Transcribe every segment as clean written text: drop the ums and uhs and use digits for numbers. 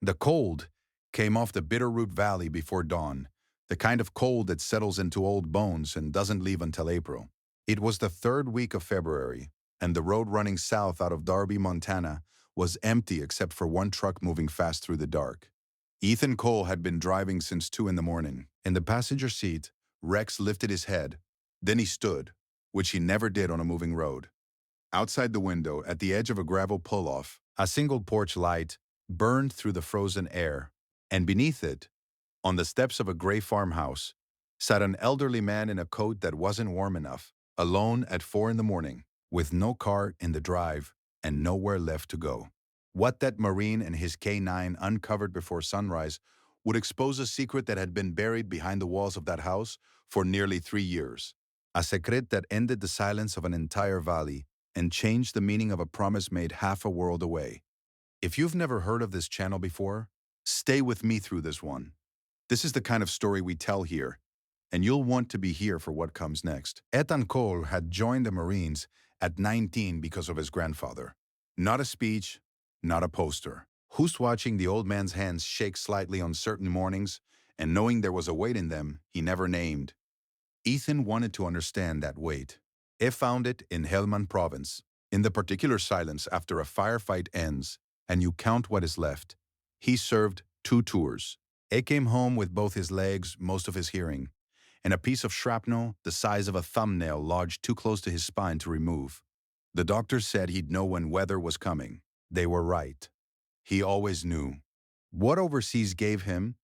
The cold came off the Bitterroot Valley before dawn, the kind of cold that settles into old bones and doesn't leave until April. It was the third week of February, and the road running south out of Darby, Montana, was empty except for one truck moving fast through the dark. Ethan Cole had been driving since 2 in the morning. In the passenger seat, Rex lifted his head. Then he stood, which he never did on a moving road. Outside the window, at the edge of a gravel pull-off, a single porch light burned through the frozen air, and beneath it, on the steps of a gray farmhouse, sat an elderly man in a coat that wasn't warm enough, alone at 4 in the morning, with no car in the drive and nowhere left to go. What that Marine and his K9 uncovered before sunrise would expose a secret that had been buried behind the walls of that house for nearly 3 years. A secret that ended the silence of an entire valley and changed the meaning of a promise made half a world away. If you've never heard of this channel before, stay with me through this one. This is the kind of story we tell here, and you'll want to be here for what comes next. Ethan Cole had joined the Marines at 19 because of his grandfather. Not a speech, not a poster. Who's watching the old man's hands shake slightly on certain mornings, and knowing there was a weight in them he never named. Ethan wanted to understand that weight. He found it in Helmand Province, in the particular silence after a firefight ends, and you count what is left. He served 2 tours. He came home with both his legs, most of his hearing, and a piece of shrapnel the size of a thumbnail lodged too close to his spine to remove. The doctors said he'd know when weather was coming. They were right. He always knew. What overseas gave him,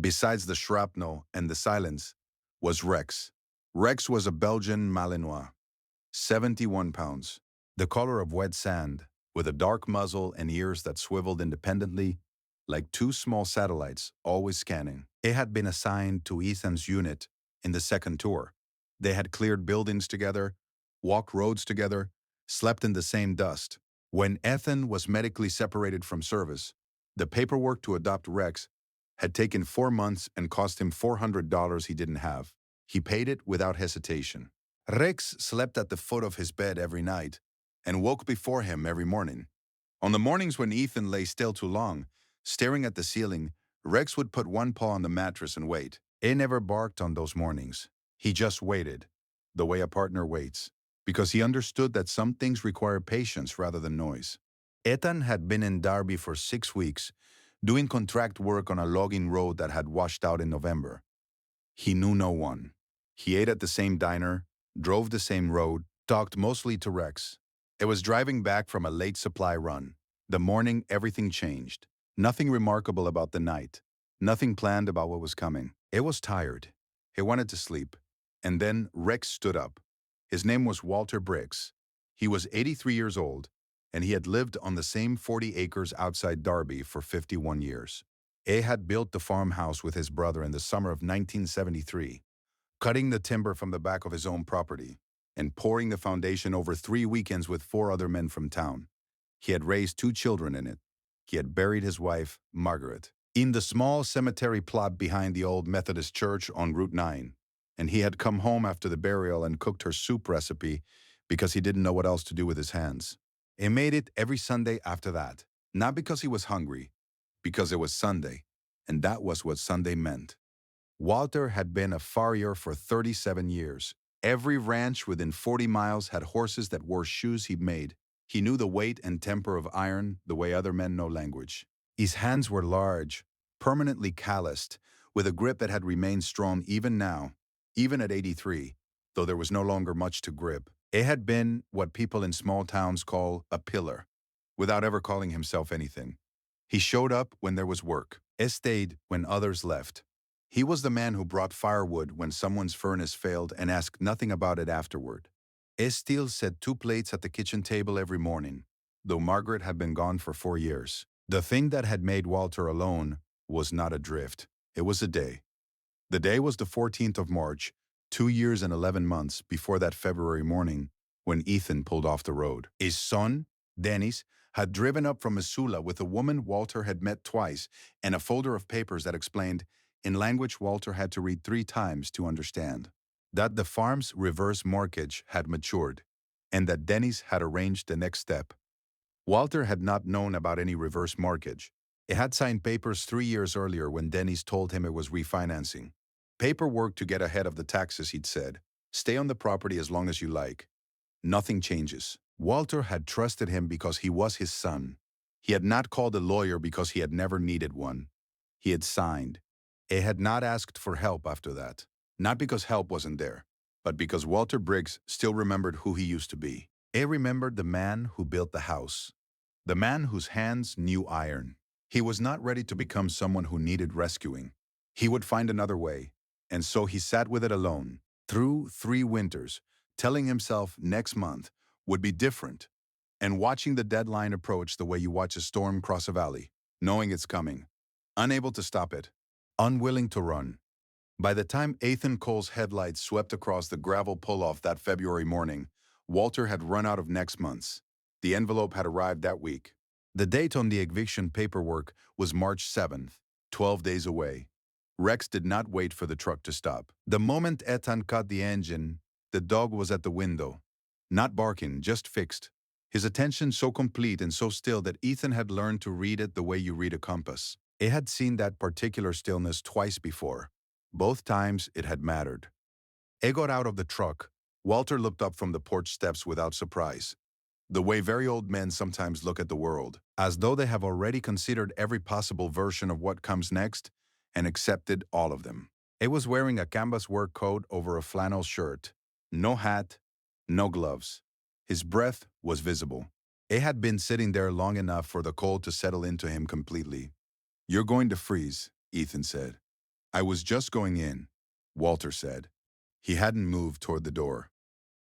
besides the shrapnel and the silence, was Rex. Rex was a Belgian Malinois, 71 pounds, the color of wet sand, with a dark muzzle and ears that swiveled independently, like 2 small satellites, always scanning. He had been assigned to Ethan's unit in the second tour. They had cleared buildings together, walked roads together, slept in the same dust. When Ethan was medically separated from service, the paperwork to adopt Rex had taken 4 months and cost him $400 he didn't have. He paid it without hesitation. Rex slept at the foot of his bed every night and woke before him every morning. On the mornings when Ethan lay still too long, staring at the ceiling, Rex would put one paw on the mattress and wait. He never barked on those mornings. He just waited, the way a partner waits, because he understood that some things require patience rather than noise. Ethan had been in Darby for 6 weeks, doing contract work on a logging road that had washed out in November. He knew no one. He ate at the same diner, drove the same road, talked mostly to Rex. It was driving back from a late supply run. The morning, everything changed. Nothing remarkable about the night. Nothing planned about what was coming. He was tired. He wanted to sleep. And then Rex stood up. His name was Walter Briggs. He was 83 years old, and he had lived on the same 40 acres outside Darby for 51 years. He had built the farmhouse with his brother in the summer of 1973, cutting the timber from the back of his own property and pouring the foundation over 3 weekends with 4 other men from town. He had raised 2 children in it. He had buried his wife, Margaret, in the small cemetery plot behind the old Methodist church on Route 9, and he had come home after the burial and cooked her soup recipe because he didn't know what else to do with his hands. He made it every Sunday after that, not because he was hungry, because it was Sunday, and that was what Sunday meant. Walter had been a farrier for 37 years. Every ranch within 40 miles had horses that wore shoes he'd made. He knew the weight and temper of iron the way other men know language. His hands were large, permanently calloused, with a grip that had remained strong even now, even at 83, though there was no longer much to grip. He had been what people in small towns call a pillar, without ever calling himself anything. He showed up when there was work. He stayed when others left. He was the man who brought firewood when someone's furnace failed and asked nothing about it afterward. He still set 2 plates at the kitchen table every morning, though Margaret had been gone for 4 years. The thing that had made Walter alone was not a drift. It was a day. The day was the 14th of March, 2 years and 11 months before that February morning when Ethan pulled off the road. His son, Dennis, had driven up from Missoula with a woman Walter had met twice and a folder of papers that explained, in language Walter had to read 3 times to understand, that the farm's reverse mortgage had matured and that Dennis had arranged the next step. Walter had not known about any reverse mortgage, It had signed papers 3 years earlier when Dennis told him it was refinancing. Paperwork to get ahead of the taxes, he'd said. Stay on the property as long as you like. Nothing changes. Walter had trusted him because he was his son. He had not called a lawyer because he had never needed one. He had signed. He had not asked for help after that. Not because help wasn't there, but because Walter Briggs still remembered who he used to be. He remembered the man who built the house. The man whose hands knew iron. He was not ready to become someone who needed rescuing. He would find another way, and so he sat with it alone, through 3 winters, telling himself next month would be different, and watching the deadline approach the way you watch a storm cross a valley, knowing it's coming, unable to stop it, unwilling to run. By the time Ethan Cole's headlights swept across the gravel pull-off that February morning, Walter had run out of next month's. The envelope had arrived that week. The date on the eviction paperwork was March 7th, 12 days away. Rex did not wait for the truck to stop. The moment Ethan cut the engine, the dog was at the window. Not barking, just fixed. His attention so complete and so still that Ethan had learned to read it the way you read a compass. He had seen that particular stillness twice before. Both times it had mattered. He got out of the truck. Walter looked up from the porch steps without surprise. The way very old men sometimes look at the world, as though they have already considered every possible version of what comes next and accepted all of them. He was wearing a canvas work coat over a flannel shirt. No hat, no gloves. His breath was visible. He had been sitting there long enough for the cold to settle into him completely. "You're going to freeze," Ethan said. "I was just going in," Walter said. He hadn't moved toward the door.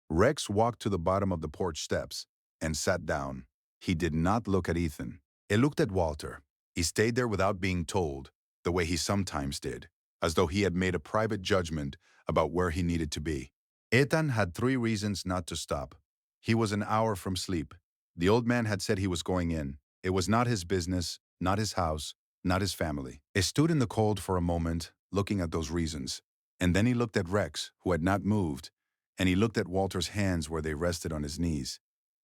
Rex walked to the bottom of the porch steps and sat down. He did not look at Ethan. He looked at Walter. He stayed there without being told, the way he sometimes did, as though he had made a private judgment about where he needed to be. Ethan had 3 reasons not to stop. He was an hour from sleep. The old man had said he was going in. It was not his business, not his house, not his family. He stood in the cold for a moment, looking at those reasons. And then he looked at Rex, who had not moved, and he looked at Walter's hands where they rested on his knees.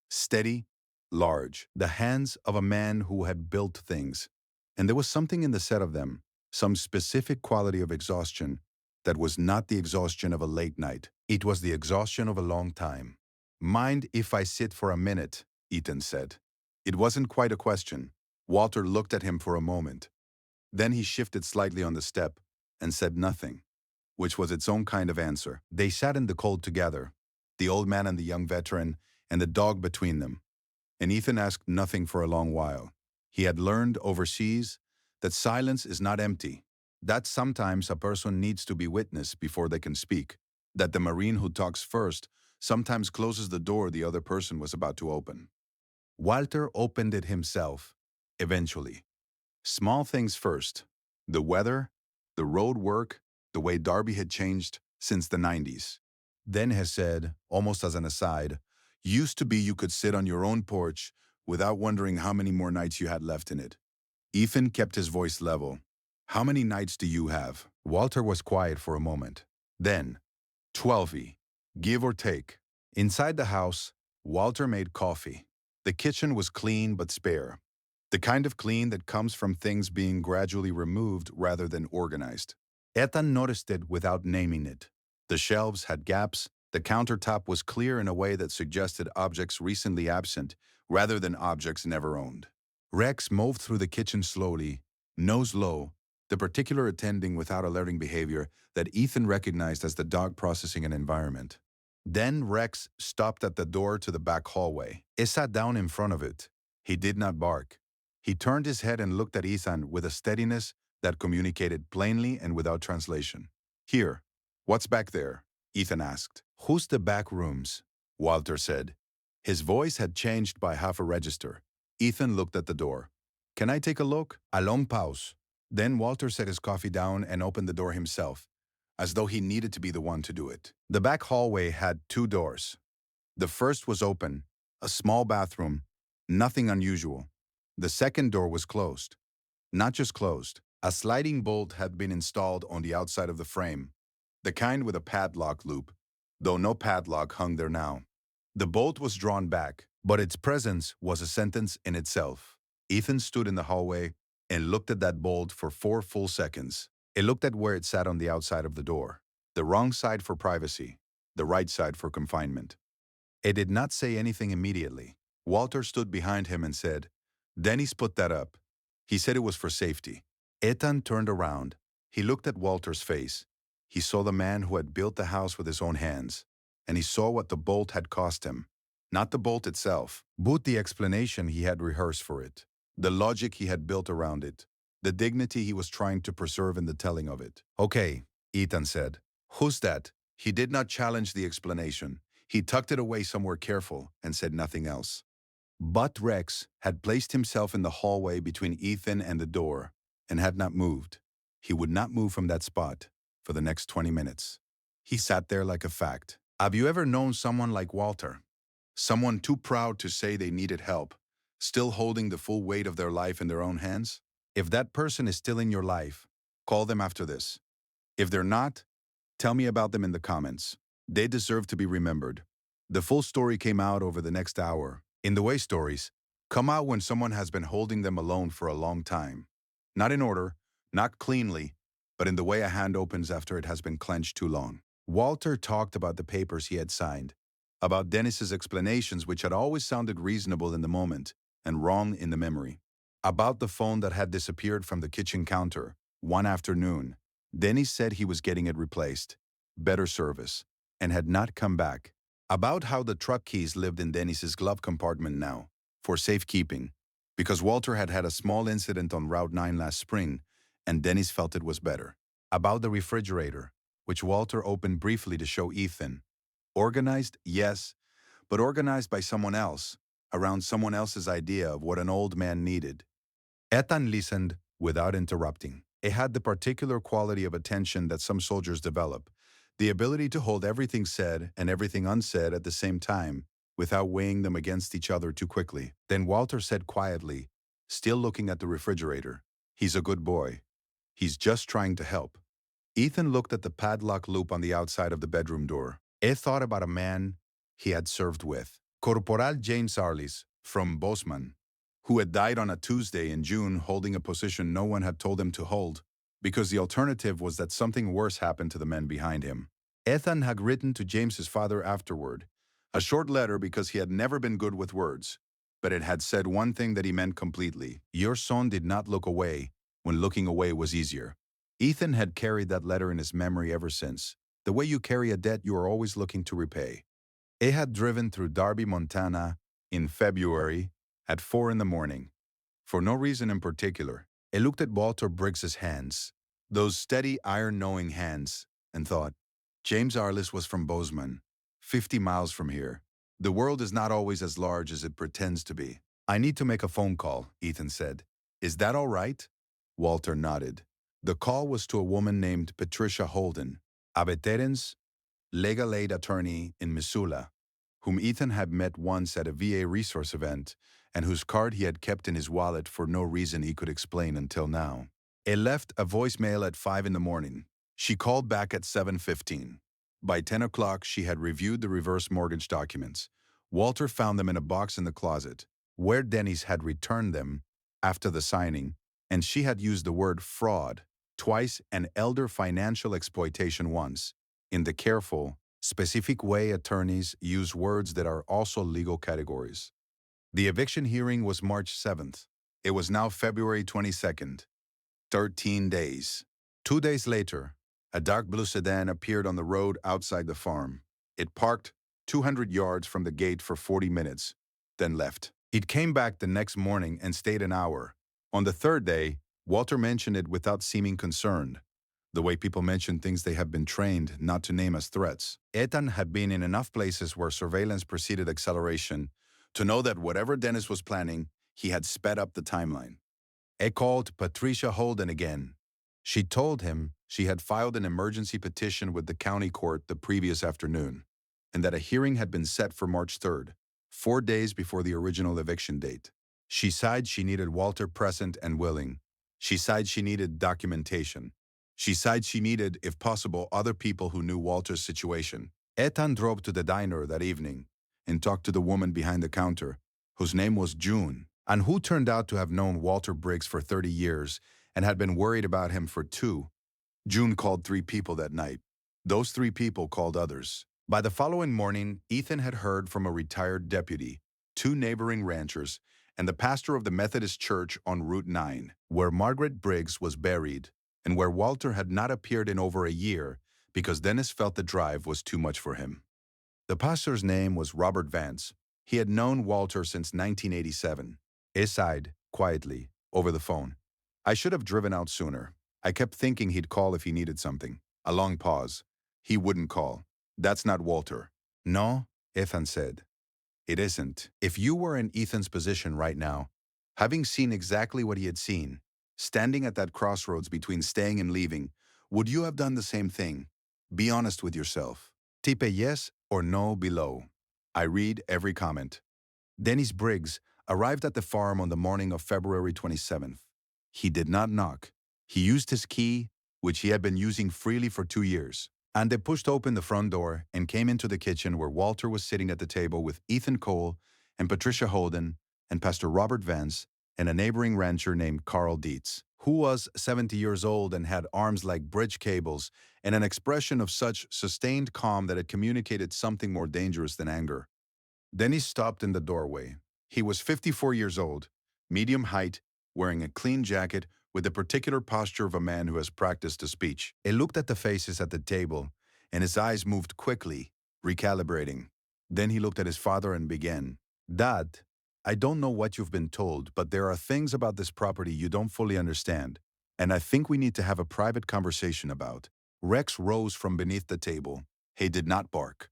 Steady, large, the hands of a man who had built things. And there was something in the set of them, some specific quality of exhaustion, that was not the exhaustion of a late night. It was the exhaustion of a long time. "Mind if I sit for a minute?" Ethan said. It wasn't quite a question. Walter looked at him for a moment. Then he shifted slightly on the step and said nothing, which was its own kind of answer. They sat in the cold together, the old man and the young veteran, and the dog between them. And Ethan asked nothing for a long while. He had learned overseas that silence is not empty, that sometimes a person needs to be witnessed before they can speak, that the Marine who talks first sometimes closes the door the other person was about to open. Walter opened it himself, eventually. Small things first. The weather, the road work, the way Darby had changed since the 90s. Then he said, almost as an aside, "Used to be you could sit on your own porch without wondering how many more nights you had left in it." Ethan kept his voice level. "How many nights do you have?" Walter was quiet for a moment. Then, 12, give or take. Inside the house, Walter made coffee. The kitchen was clean but spare. The kind of clean that comes from things being gradually removed rather than organized. Ethan noticed it without naming it. The shelves had gaps, the countertop was clear in a way that suggested objects recently absent rather than objects never owned. Rex moved through the kitchen slowly, nose low, the particular attending without alerting behavior that Ethan recognized as the dog processing an environment. Then Rex stopped at the door to the back hallway. He sat down in front of it. He did not bark. He turned his head and looked at Ethan with a steadiness that communicated plainly and without translation. "Here, what's back there?" Ethan asked. "Who's the back rooms?" Walter said. His voice had changed by half a register. Ethan looked at the door. "Can I take a look?" A long pause. Then Walter set his coffee down and opened the door himself, as though he needed to be the one to do it. The back hallway had 2 doors. The first was open, a small bathroom, nothing unusual. The second door was closed. Not just closed. A sliding bolt had been installed on the outside of the frame, the kind with a padlock loop, though no padlock hung there now. The bolt was drawn back, but its presence was a sentence in itself. Ethan stood in the hallway and looked at that bolt for 4 full seconds. It looked at where it sat on the outside of the door. The wrong side for privacy, the right side for confinement. It did not say anything immediately. Walter stood behind him and said, "Dennis put that up. He said it was for safety." Ethan turned around. He looked at Walter's face. He saw the man who had built the house with his own hands, and he saw what the bolt had cost him. Not the bolt itself, but the explanation he had rehearsed for it, the logic he had built around it, the dignity he was trying to preserve in the telling of it. "Okay," Ethan said. "Who's that?" He did not challenge the explanation. He tucked it away somewhere careful and said nothing else. But Rex had placed himself in the hallway between Ethan and the door and had not moved. He would not move from that spot for the next 20 minutes. He sat there like a fact. Have you ever known someone like Walter? Someone too proud to say they needed help, still holding the full weight of their life in their own hands? If that person is still in your life, call them after this. If they're not, tell me about them in the comments. They deserve to be remembered. The full story came out over the next hour. In the way stories come out when someone has been holding them alone for a long time. Not in order, not cleanly, but in the way a hand opens after it has been clenched too long. Walter talked about the papers he had signed, about Dennis's explanations which had always sounded reasonable in the moment and wrong in the memory, about the phone that had disappeared from the kitchen counter one afternoon. Dennis said he was getting it replaced, better service, and had not come back. About how the truck keys lived in Dennis's glove compartment now, for safekeeping, because Walter had had a small incident on Route 9 last spring, and Dennis felt it was better. About the refrigerator, which Walter opened briefly to show Ethan. Organized, yes, but organized by someone else, around someone else's idea of what an old man needed. Ethan listened without interrupting. It had the particular quality of attention that some soldiers develop, the ability to hold everything said and everything unsaid at the same time, without weighing them against each other too quickly. Then Walter said quietly, still looking at the refrigerator, "He's a good boy. He's just trying to help." Ethan looked at the padlock loop on the outside of the bedroom door. He thought about a man he had served with, Corporal James Arliss from Bozeman, who had died on a Tuesday in June holding a position no one had told him to hold, because the alternative was that something worse happened to the men behind him. Ethan had written to James's father afterward, a short letter because he had never been good with words, but it had said one thing that he meant completely. Your son did not look away when looking away was easier. Ethan had carried that letter in his memory ever since, the way you carry a debt you are always looking to repay. He had driven through Darby, Montana, in February at 4 in the morning. For no reason in particular, he looked at Walter Briggs's hands, those steady, iron-knowing hands, and thought, James Arliss was from Bozeman, 50 miles from here. The world is not always as large as it pretends to be. I need to make a phone call, Ethan said. Is that all right? Walter nodded. The call was to a woman named Patricia Holden, a veteran's legal aid attorney in Missoula, whom Ethan had met once at a VA resource event and whose card he had kept in his wallet for no reason he could explain until now. He left a voicemail at 5 in the morning. She called back at 7:15. By 10 o'clock, she had reviewed the reverse mortgage documents. Walter found them in a box in the closet, where Dennis had returned them after the signing, and she had used the word fraud twice and elder financial exploitation once, in the careful, specific way attorneys use words that are also legal categories. The eviction hearing was March 7th. It was now February 22nd. 13 days. 2 days later, a dark blue sedan appeared on the road outside the farm. It parked 200 yards from the gate for 40 minutes, then left. It came back the next morning and stayed an hour. On the third day, Walter mentioned it without seeming concerned, the way people mention things they have been trained not to name as threats. Ethan had been in enough places where surveillance preceded acceleration to know that whatever Dennis was planning, he had sped up the timeline. He called Patricia Holden again. She told him she had filed an emergency petition with the county court the previous afternoon, and that a hearing had been set for March 3rd, 4 days before the original eviction date. She sighed she needed Walter present and willing. She sighed she needed documentation. She sighed she needed, if possible, other people who knew Walter's situation. Ethan drove to the diner that evening and talked to the woman behind the counter, whose name was June. and who turned out to have known Walter Briggs for 30 years and had been worried about him for two. June called 3 people that night. Those 3 people called others. By the following morning, Ethan had heard from a retired deputy, 2 neighboring ranchers, and the pastor of the Methodist Church on Route 9, where Margaret Briggs was buried, and where Walter had not appeared in over a year because Dennis felt the drive was too much for him. The pastor's name was Robert Vance. He had known Walter since 1987. He sighed, quietly, over the phone. I should have driven out sooner. I kept thinking he'd call if he needed something. A long pause. He wouldn't call. That's not Walter. No, Ethan said. It isn't. If you were in Ethan's position right now, having seen exactly what he had seen, standing at that crossroads between staying and leaving, would you have done the same thing? Be honest with yourself. Type a yes or no below. I read every comment. Dennis Briggs arrived at the farm on the morning of February 27th. He did not knock. He used his key, which he had been using freely for 2 years, and they pushed open the front door and came into the kitchen where Walter was sitting at the table with Ethan Cole and Patricia Holden and Pastor Robert Vance and a neighboring rancher named Carl Dietz, who was 70 years old and had arms like bridge cables and an expression of such sustained calm that it communicated something more dangerous than anger. Then he stopped in the doorway. He was 54 years old, medium height, wearing a clean jacket with the particular posture of a man who has practiced a speech. He looked at the faces at the table, and his eyes moved quickly, recalibrating. Then he looked at his father and began, Dad, I don't know what you've been told, but there are things about this property you don't fully understand, and I think we need to have a private conversation about. Rex rose from beneath the table. He did not bark.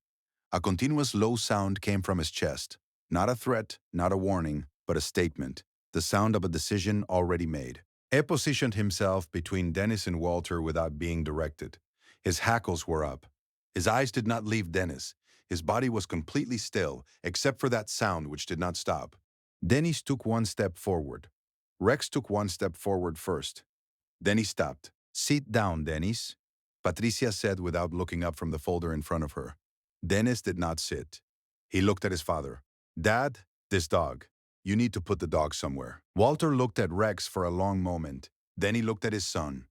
A continuous low sound came from his chest. Not a threat, not a warning, but a statement. The sound of a decision already made. He positioned himself between Dennis and Walter without being directed. His hackles were up. His eyes did not leave Dennis. His body was completely still, except for that sound which did not stop. Dennis took 1 step forward. Rex took 1 step forward first. Then he stopped. Sit down, Dennis, Patricia said without looking up from the folder in front of her. Dennis did not sit. He looked at his father. Dad, this dog. You need to put the dog somewhere. Walter looked at Rex for a long moment. Then he looked at his son.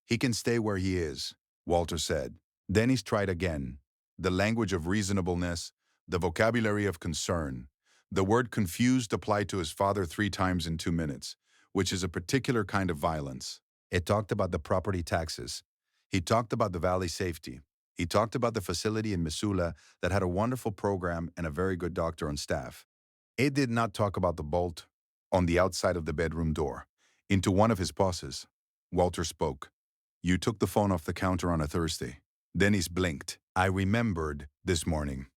He can stay where he is, Walter said. Dennis tried again. The language of reasonableness, the vocabulary of concern. The word confused applied to his father 3 times in 2 minutes, which is a particular kind of violence. It talked about the property taxes. He talked about the valley safety. He talked about the facility in Missoula that had a wonderful program and a very good doctor on staff. He did not talk about the bolt on the outside of the bedroom door into one of his bosses. Walter spoke. You took the phone off the counter on a Thursday. Dennis blinked. I remembered this morning.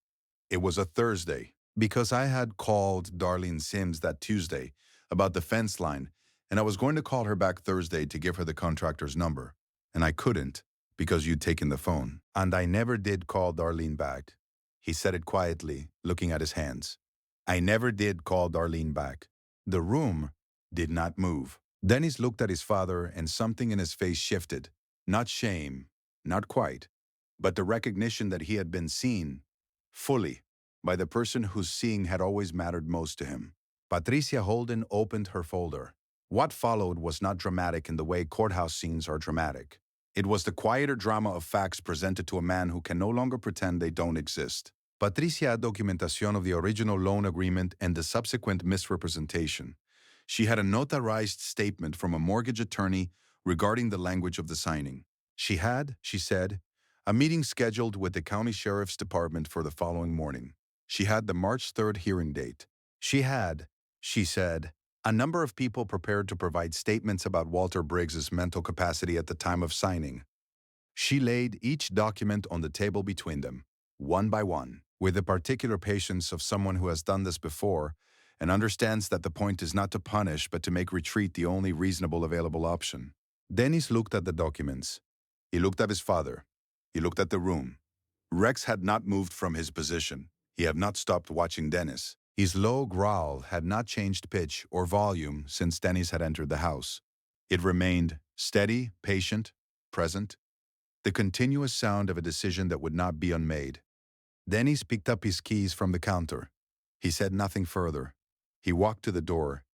It was a Thursday because I had called Darlene Sims that Tuesday about the fence line, and I was going to call her back Thursday to give her the contractor's number, and I couldn't because you'd taken the phone. And I never did call Darlene back. He said it quietly, looking at his hands. I never did call Darlene back. The room did not move. Dennis looked at his father and something in his face shifted. Not shame, not quite, but the recognition that he had been seen, fully, by the person whose seeing had always mattered most to him. Patricia Holden opened her folder. What followed was not dramatic in the way courthouse scenes are dramatic. It was the quieter drama of facts presented to a man who can no longer pretend they don't exist. Patricia had documentation of the original loan agreement and the subsequent misrepresentation. She had a notarized statement from a mortgage attorney regarding the language of the signing. She had, she said, a meeting scheduled with the county sheriff's department for the following morning. She had the March 3rd hearing date. She had, she said, a number of people prepared to provide statements about Walter Briggs's mental capacity at the time of signing. She laid each document on the table between them, one by one, with the particular patience of someone who has done this before and understands that the point is not to punish but to make retreat the only reasonable available option. Dennis looked at the documents. He looked at his father. He looked at the room. Rex had not moved from his position. He had not stopped watching Dennis. His low growl had not changed pitch or volume since Dennis had entered the house. It remained steady, patient, present, the continuous sound of a decision that would not be unmade. Dennis picked up his keys from the counter. He said nothing further. He walked to the door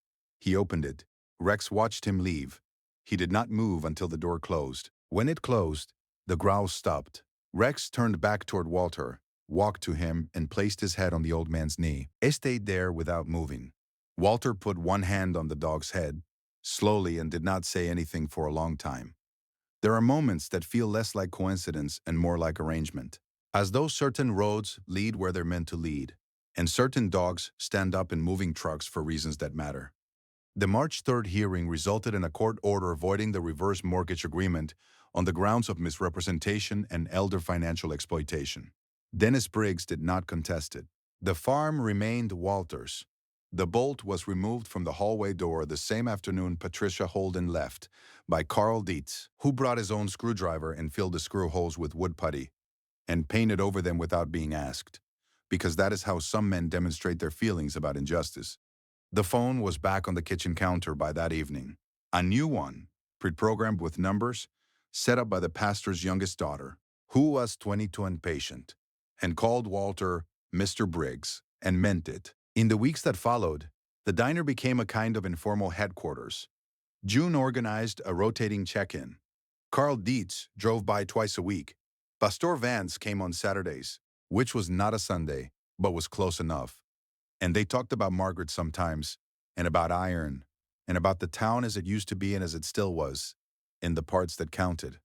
He opened it. Rex watched him leave. He did not move until the door closed. When it closed, the growls stopped. Rex turned back toward Walter, walked to him, and placed his head on the old man's knee. He stayed there without moving. Walter put one hand on the dog's head, slowly, and did not say anything for a long time. There are moments that feel less like coincidence and more like arrangement, as though certain roads lead where they're meant to lead, and certain dogs stand up in moving trucks for reasons that matter. The March 3rd hearing resulted in a court order voiding the reverse mortgage agreement on the grounds of misrepresentation and elder financial exploitation. Dennis Briggs did not contest it. The farm remained Walter's. The bolt was removed from the hallway door the same afternoon Patricia Holden left, by Carl Dietz, who brought his own screwdriver and filled the screw holes with wood putty, and painted over them without being asked, because that is how some men demonstrate their feelings about injustice. The phone was back on the kitchen counter by that evening. A new one, pre-programmed with numbers, set up by the pastor's youngest daughter, who was 22 and patient, and called Walter Mr. Briggs, and meant it. In the weeks that followed, the diner became a kind of informal headquarters. June organized a rotating check-in. Carl Dietz drove by twice a week. Pastor Vance came on Saturdays, which was not a Sunday, but was close enough. And they talked about Margaret sometimes, and about iron, and about the town as it used to be and as it still was, in the parts that counted.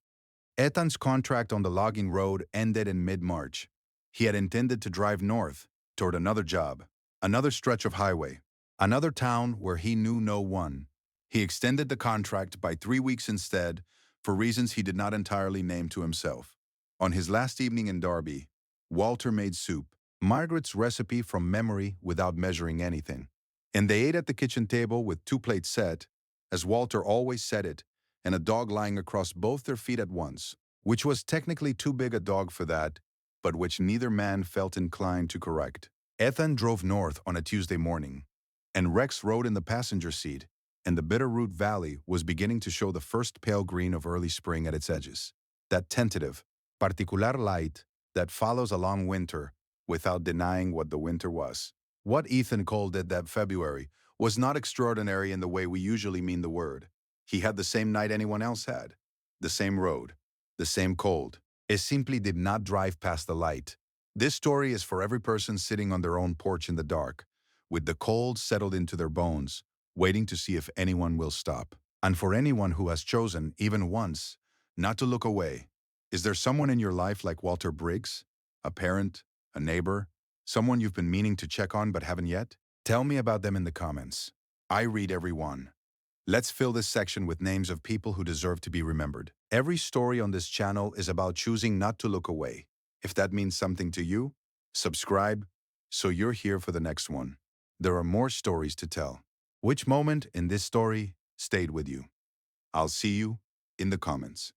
Ethan's contract on the logging road ended in mid-March. He had intended to drive north, toward another job, another stretch of highway, another town where he knew no one. He extended the contract by 3 weeks instead, for reasons he did not entirely name to himself. On his last evening in Derby, Walter made soup, Margaret's recipe from memory without measuring anything. And they ate at the kitchen table with 2 plates set, as Walter always said it, and a dog lying across both their feet at once, which was technically too big a dog for that, but which neither man felt inclined to correct. Ethan drove north on a Tuesday morning, and Rex rode in the passenger seat, and the Bitterroot Valley was beginning to show the first pale green of early spring at its edges. That tentative, particular light that follows a long winter without denying what the winter was. What Ethan Cole did that February was not extraordinary in the way we usually mean the word. He had the same night anyone else had, the same road, the same cold. It simply did not drive past the light. This story is for every person sitting on their own porch in the dark, with the cold settled into their bones, waiting to see if anyone will stop. And for anyone who has chosen, even once, not to look away. Is there someone in your life like Walter Briggs? A parent, a neighbor, someone you've been meaning to check on but haven't yet? Tell me about them in the comments. I read every one. Let's fill this section with names of people who deserve to be remembered. Every story on this channel is about choosing not to look away. If that means something to you, subscribe so you're here for the next one. There are more stories to tell. Which moment in this story stayed with you? I'll see you in the comments.